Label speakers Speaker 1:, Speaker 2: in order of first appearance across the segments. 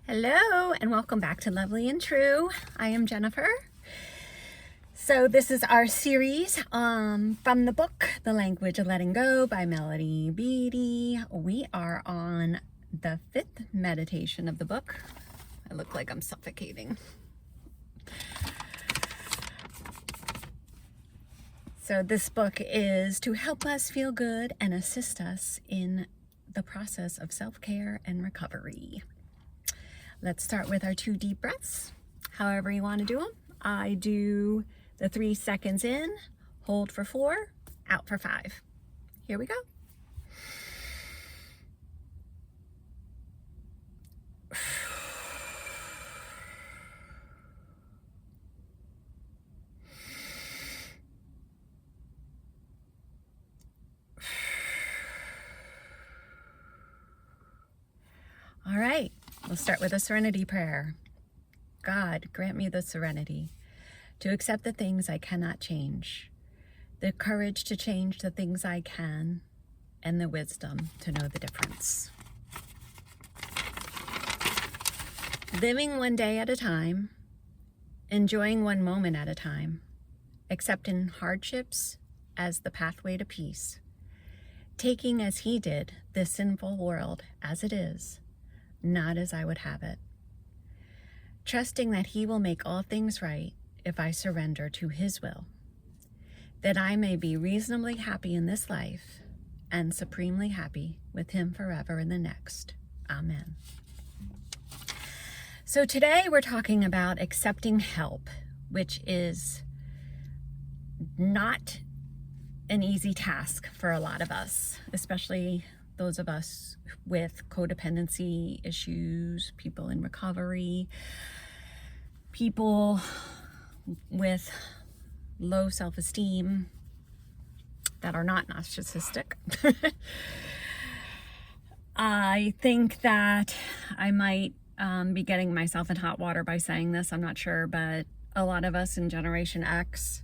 Speaker 1: Hello and welcome back to Lovely and True. I am Jennifer. So this is our series from the book The Language of Letting Go by Melody Beattie. We are on the 5th meditation of the book. I look like I'm suffocating. So this book is to help us feel good and assist us in the process of self-care and recovery. Let's start with our 2 deep breaths, however you want to do them. I do the 3 seconds in, hold for 4, out for 5. Here we go. All right, we'll start with a serenity prayer. God, grant me the serenity to accept the things I cannot change, the courage to change the things I can, and the wisdom to know the difference. Living one day at a time, enjoying one moment at a time, accepting hardships as the pathway to peace, taking as he did this sinful world as it is, not as I would have it. Trusting that he will make all things right if I surrender to his will, that I may be reasonably happy in this life and supremely happy with him forever in the next. Amen. So today we're talking about accepting help, which is not an easy task for a lot of us, especially those of us with codependency issues, people in recovery, people with low self-esteem that are not narcissistic. I think that I might be getting myself in hot water by saying this, I'm not sure, but a lot of us in Generation X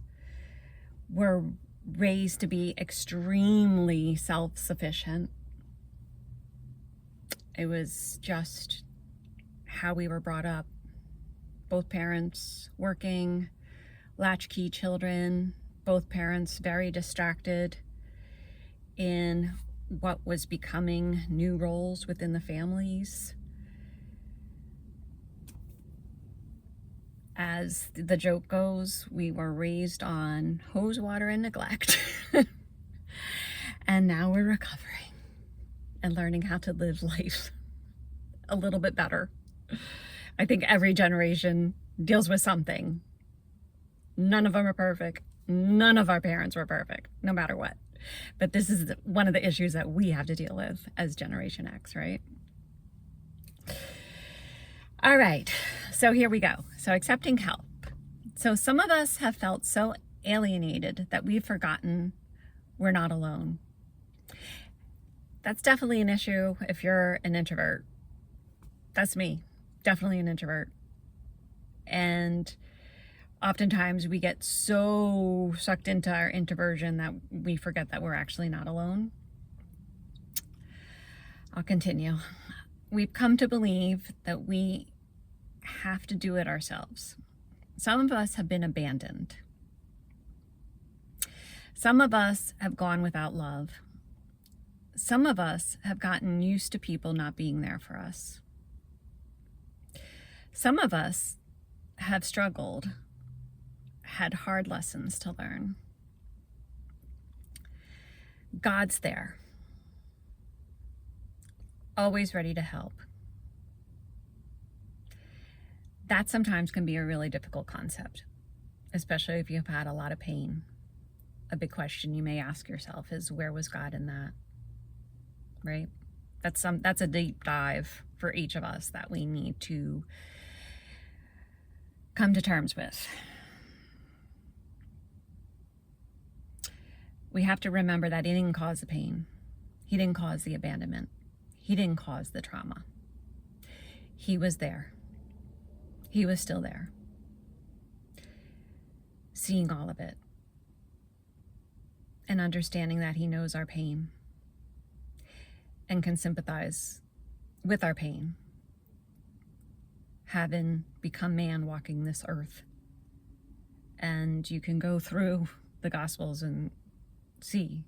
Speaker 1: were raised to be extremely self-sufficient. It was just how we were brought up. Both parents working, latchkey children, both parents very distracted in what was becoming new roles within the families. As the joke goes, we were raised on hose water and neglect. And now we're recovering and learning how to live life a little bit better. I think every generation deals with something. None of them are perfect. None of our parents were perfect, no matter what. But this is one of the issues that we have to deal with as Generation X, right? All right, so here we go. So accepting help. So some of us have felt so alienated that we've forgotten we're not alone. That's definitely an issue if you're an introvert. That's me, definitely an introvert. And oftentimes we get so sucked into our introversion that we forget that we're actually not alone. I'll continue. We've come to believe that we have to do it ourselves. Some of us have been abandoned. Some of us have gone without love. Some of us have gotten used to people not being there for us. Some of us have struggled, had hard lessons to learn. God's there, always ready to help. That sometimes can be a really difficult concept, especially if you've had a lot of pain. A big question you may ask yourself is, where was God in that? Right? That's a deep dive for each of us that we need to come to terms with. We have to remember that he didn't cause the pain. He didn't cause the abandonment. He didn't cause the trauma. He was there. He was still there, seeing all of it and understanding that he knows our pain and can sympathize with our pain having become man walking this earth. And you can go through the Gospels and see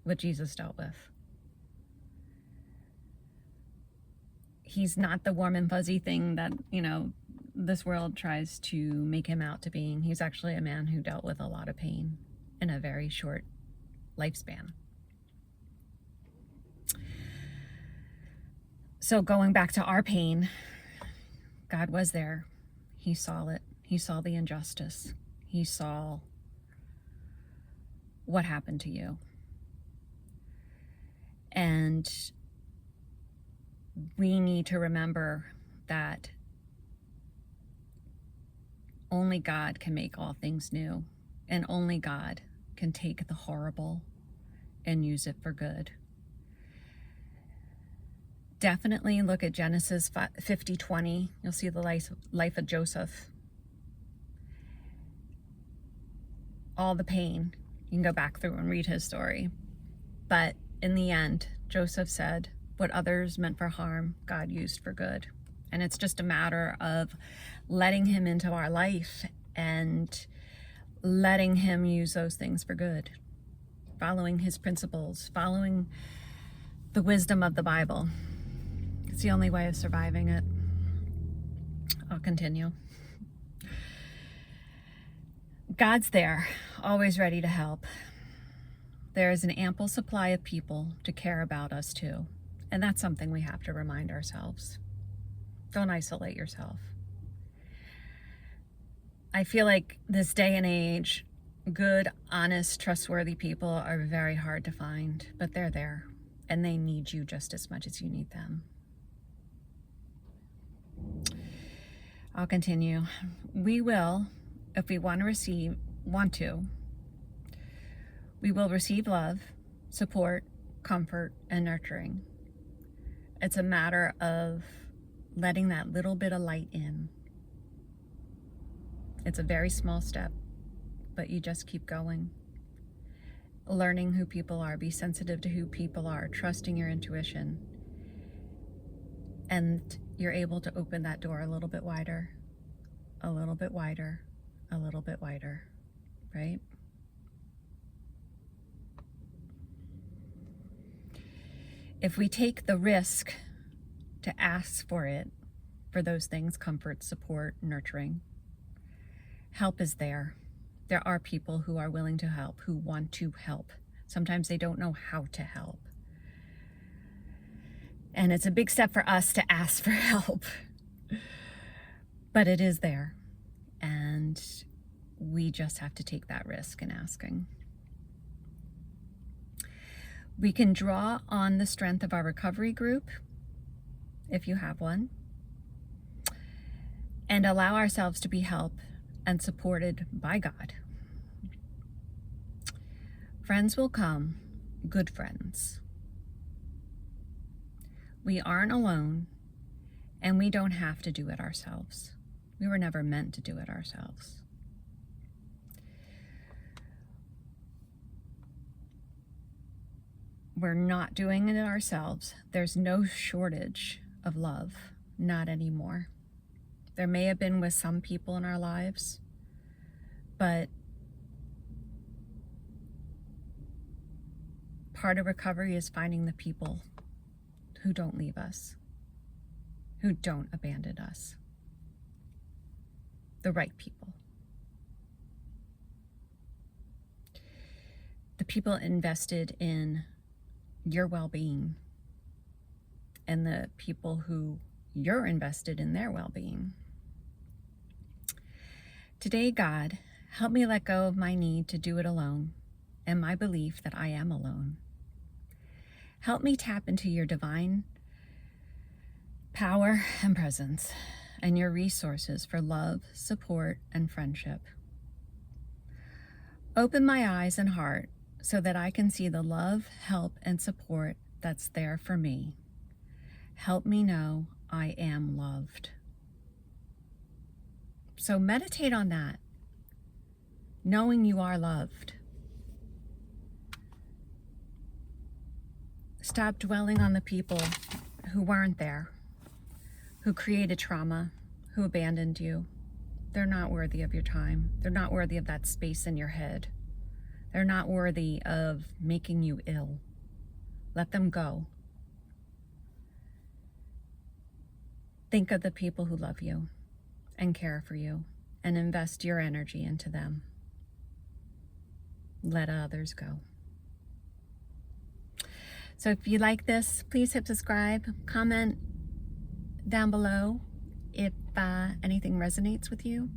Speaker 1: what Jesus dealt with. He's not the warm and fuzzy thing that, this world tries to make him out to being. He's actually a man who dealt with a lot of pain in a very short lifespan. So going back to our pain, God was there. He saw it. He saw the injustice. He saw what happened to you. And we need to remember that only God can make all things new, and only God can take the horrible and use it for good. Definitely look at Genesis 50:20. You'll see the life of Joseph. All the pain. You can go back through and read his story. But in the end, Joseph said, what others meant for harm, God used for good. And it's just a matter of letting him into our life and letting him use those things for good. Following his principles, following the wisdom of the Bible. It's the only way of surviving it. I'll continue. God's there, always ready to help. There is an ample supply of people to care about us too. And that's something we have to remind ourselves. Don't isolate yourself. I feel like this day and age, good, honest, trustworthy people are very hard to find, but they're there, and they need you just as much as you need them. I'll continue. We will, if we want to, we will receive love, support, comfort, and nurturing. It's a matter of letting that little bit of light in. It's a very small step, but you just keep going. Learning who people are, be sensitive to who people are, trusting your intuition. And you're able to open that door a little bit wider, a little bit wider, a little bit wider, right? If we take the risk to ask for it, for those things, comfort, support, nurturing, help is there. There are people who are willing to help, who want to help. Sometimes they don't know how to help. And it's a big step for us to ask for help. But it is there. And we just have to take that risk in asking. We can draw on the strength of our recovery group, if you have one, and allow ourselves to be helped and supported by God. Friends will come, good friends. We aren't alone, and we don't have to do it ourselves. We were never meant to do it ourselves. We're not doing it ourselves. There's no shortage of love, not anymore. There may have been with some people in our lives, but part of recovery is finding the people who don't leave us, who don't abandon us. The right people. The people invested in your well-being, and the people who you're invested in their well-being. Today, God, help me let go of my need to do it alone and my belief that I am alone. Help me tap into your divine power and presence and your resources for love, support, and friendship. Open my eyes and heart so that I can see the love, help, and support that's there for me. Help me know I am loved. So meditate on that, knowing you are loved. Stop dwelling on the people who weren't there, who created trauma, who abandoned you. They're not worthy of your time. They're not worthy of that space in your head. They're not worthy of making you ill. Let them go. Think of the people who love you and care for you and invest your energy into them. Let others go. So if you like this, please hit subscribe, comment down below if anything resonates with you,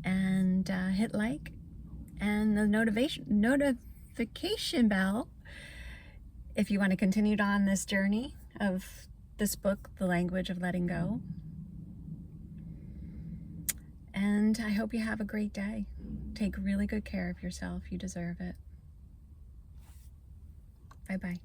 Speaker 1: and hit like and the notification bell if you want to continue on this journey of this book, The Language of Letting Go. And I hope you have a great day. Take really good care of yourself. You deserve it. Bye-bye.